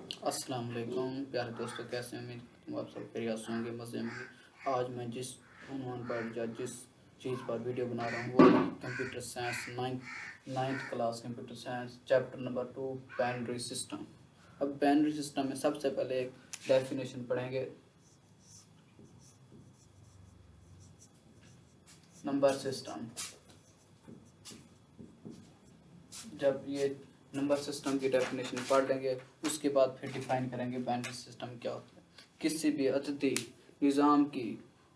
अस्सलाम वालेकुम प्यारे दोस्तों, कैसे हैं? उम्मीद करता हूँ आप सब खैरियत से होंगे, मज़े में होंगे। आज मैं जिस उन्वान पर या जिस चीज़ पर वीडियो बना रहा हूँ वो है computer science ninth class computer science chapter number 2 binary system. अब बाइनरी सिस्टम में सबसे पहले एक डेफिनेशन पढ़ेंगे, नंबर सिस्टम। जब ये नंबर सिस्टम की डेफिनेशन पढ़ लेंगे उसके बाद फिर डिफाइन करेंगे बाइनरी सिस्टम क्या होता है। किसी भी अददी निज़ाम की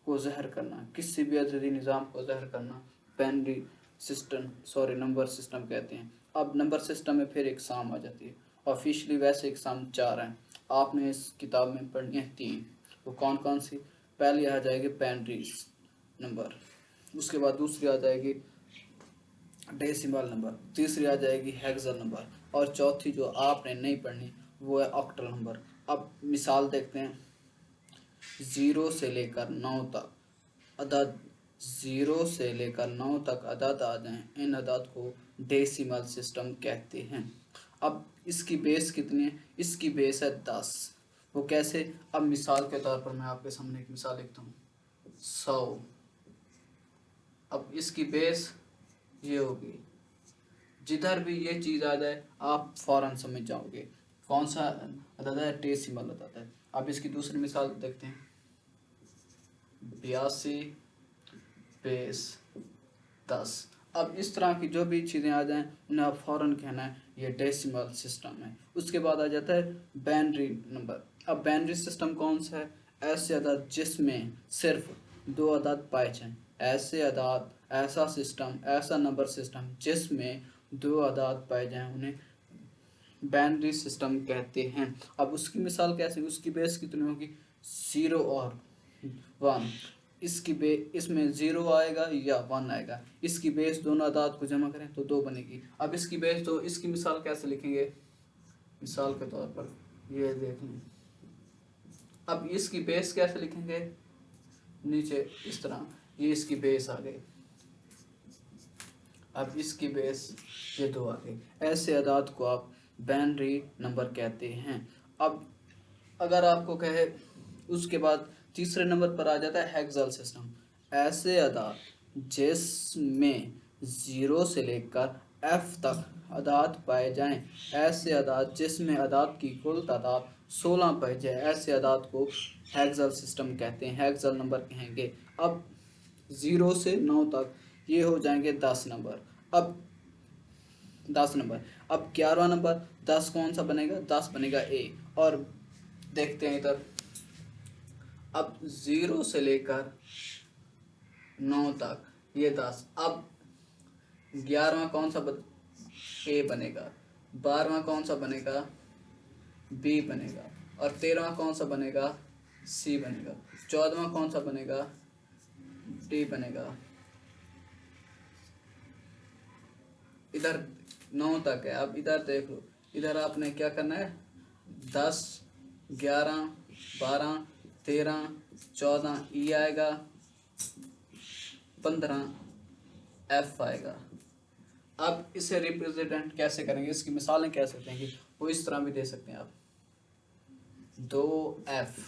को ज़हर करना, किसी भी अददी निज़ाम को ज़हर करना बाइनरी नंबर सिस्टम कहते हैं। अब नंबर सिस्टम में फिर एग्ज़ाम आ जाती है। ऑफिशियली वैसे एग्ज़ाम 4 हैं, आपने इस किताब में पढ़नी है 3। वो कौन कौन सी? पहली आ जाएगी बाइनरी नंबर, उसके बाद दूसरी आ जाएगी डेसिमल नंबर, तीसरी आ जाएगी हेक्सा नंबर, और चौथी जो आपने नहीं पढ़नी वो है ऑक्टल नंबर। अब मिसाल देखते हैं, 0 से लेकर 9 तक अदद, 0 से लेकर 9 तक अदद आ जाएं, इन अदद को डेसिमल सिस्टम कहते हैं। अब इसकी बेस कितनी है? इसकी बेस है 10। वो कैसे? अब मिसाल के तौर पर मैं आपके सामने एक मिसाल लिखता हूँ, 100। अब इसकी बेस ये होगी, जिधर भी ये चीज़ आ जाए आप फ़ौरन समझ जाओगे कौन सा अदद है, डेसिमल अदद है। अब इसकी दूसरी मिसाल देखते हैं, 82 बेस 10। अब इस तरह की जो भी चीज़ें आ जाएं उन्हें आप फ़ौरन कहना है ये डेसिमल सिस्टम है। उसके बाद आ जाता है बाइनरी नंबर। अब बाइनरी सिस्टम कौन सा है? ऐसे अदद जिसमें सिर्फ 2 अदद पाए जाएं, ऐसे अदद, ऐसा सिस्टम, ऐसा नंबर सिस्टम जिसमें 2 अदद पाए जाएं उन्हें बाइनरी सिस्टम कहते हैं। अब उसकी मिसाल कैसे? उसकी बेस कितनी होगी? 0 और 1। इसमें 0 आएगा या 1 आएगा, इसकी बेस दोनों अदाद को जमा करें तो 2 बनेगी। अब इसकी बेस तो इसकी मिसाल कैसे लिखेंगे? मिसाल के तौर पर ये देख लें। अब इसकी बेस कैसे लिखेंगे? नीचे इस तरह, ये इसकी बेस आ गई। अब इसकी बेस ये 2 आ गई। ऐसे अदाद को आप बाइनरी नंबर कहते हैं। अब अगर आपको कहे, उसके बाद तीसरे नंबर पर आ जाता है हेक्साल सिस्टम। ऐसे अदाद जिसमें 0 से लेकर F तक अदाद पाए जाएं, ऐसे अदाद जिसमें अदाद की कुल तादाद 16 पाई जाए, ऐसे अदाद को हेक्साल सिस्टम कहते हैं, हेक्साल नंबर कहेंगे। अब 0 से 9 तक ये हो जाएंगे 10 नंबर। अब 10 नंबर, अब 11वां नंबर 10 कौन सा बनेगा? 10 बनेगा A। और देखते हैं इधर, अब 0 से लेकर 9 तक ये 10। अब 11वां कौन सा A बनेगा, 12वां कौन सा बनेगा? B बनेगा, और 13वां कौन सा बनेगा? C बनेगा, 14वां कौन सा बनेगा? D बनेगा। इधर 9 तक है। अब इधर देख लो, इधर आपने क्या करना है? 10, 11, 12, 13, 14 E आएगा, 15 F आएगा। अब इसे रिप्रेजेंट कैसे करेंगे? इसकी मिसालें कैसे देंगे? वो इस तरह भी दे सकते हैं आप, 2F।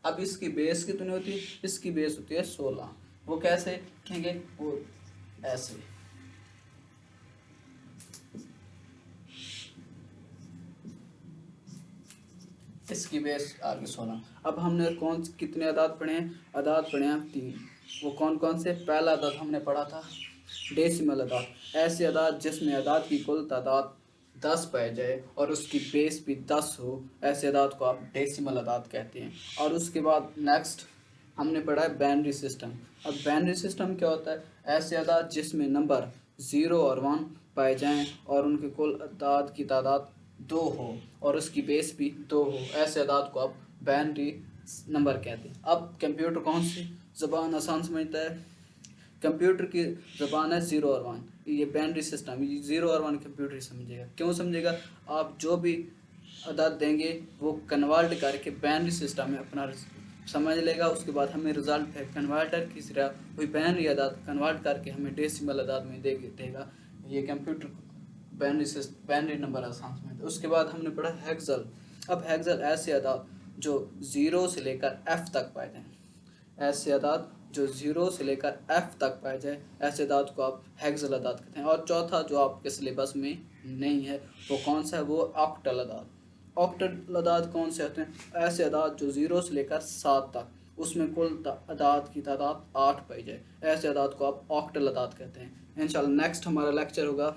अब इसकी बेस कितनी होती है? इसकी बेस होती है 16। वो कैसे लिखेंगे? वो ऐसे, इसकी बेस आगे 16। अब हमने कितने अदाद पढ़े हैं? अदाद पढ़े हैं 3। वो कौन कौन से? पहला अदाद हमने पढ़ा था डेसिमल अदाद, ऐसे अदाद जिसमें अदाद की कुल तादाद 10 पाए जाए और उसकी बेस भी 10 हो, ऐसे अदाद को आप डेसिमल अदाद कहते हैं। और उसके बाद नेक्स्ट हमने पढ़ा है बाइनरी सिस्टम। अब बाइनरी सिस्टम क्या होता है? ऐसे अदाद जिसमें नंबर 0 और 1 पाए जाएं और उनके कुल अदाद की तादाद 2 हो और उसकी बेस भी 2 हो, ऐसे अदाद को आप बाइनरी नंबर कहते हैं। अब कंप्यूटर कौन सी ज़बान आसान समझता है? कंप्यूटर की ज़बान है 0 और 1। ये बाइनरी सिस्टम, ये 0 और 1 कंप्यूटर ही समझेगा। क्यों समझेगा? आप जो भी अदाद देंगे वो कन्वर्ट करके बाइनरी सिस्टम में अपना समझ लेगा। उसके बाद हमें रिजल्ट है कन्वर्टर की तरह कोई बाइनरी अदाद कन्वर्ट करके हमें डेसिमल अदाद में देगा। ये कंप्यूटर बाइनरी नंबर आसान समझता है। उसके बाद हमने पढ़ा हेक्साल। अब हेक्सल ऐसे अदाद जो 0 से लेकर f तक पाए जाएं, ऐसे अदाद जो 0 से लेकर f तक पाए जाए, ऐसे अदाद को आप हेक्सल अदाद कहते हैं। और चौथा जो आपके सिलेबस में नहीं है वो कौन सा है, वो ऑक्टल अदाद। ऑक्टल अदाद कौन से होते हैं, ऐसे अदाद जो 0 से लेकर 7 तक, उसमें कुल अदाद की तादाद 8 पाई जाए, ऐसे अदाद को आप ऑक्टल अदाद कहते हैं। इंशाल्लाह नेक्स्ट हमारा लेक्चर होगा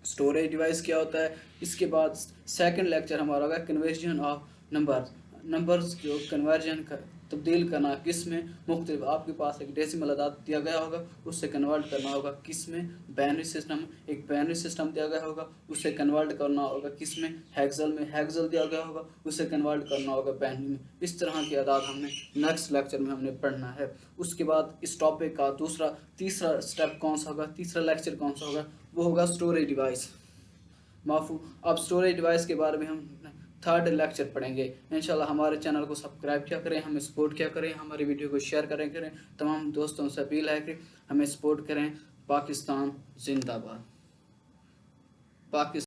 स्टोरेज डिवाइस क्या होता है। इसके बाद सेकंड लेक्चर हमारा होगा कन्वर्जन ऑफ नंबर्स जो कन्वर्जन का तब्दील करना किस में, मुख्तलिफ आपके पास एक डेसिमल अदाद दिया गया होगा, उससे कन्वर्ट करना होगा किस में, बाइनरी सिस्टम, एक बाइनरी सिस्टम दिया गया होगा, उससे कन्वर्ट करना होगा किस में, हेक्सल में, हेक्सल दिया गया होगा, उससे कन्वर्ट करना होगा बाइनरी में। इस तरह के अदाद हमने नेक्स्ट लेक्चर में हमने पढ़ना है। उसके बाद इस टॉपिक का तीसरा स्टेप कौन सा होगा, तीसरा लेक्चर कौन सा होगा, वो होगा स्टोरेज डिवाइस। माफू अब स्टोरेज डिवाइस के बारे में हम थर्ड लेक्चर पढ़ेंगे इंशाल्लाह। हमारे चैनल को सब्सक्राइब क्या करें, हमें सपोर्ट क्या करें, हमारी वीडियो को शेयर करें। तमाम दोस्तों से अपील है कि हमें सपोर्ट करें। पाकिस्तान जिंदाबाद। पाकिस्तान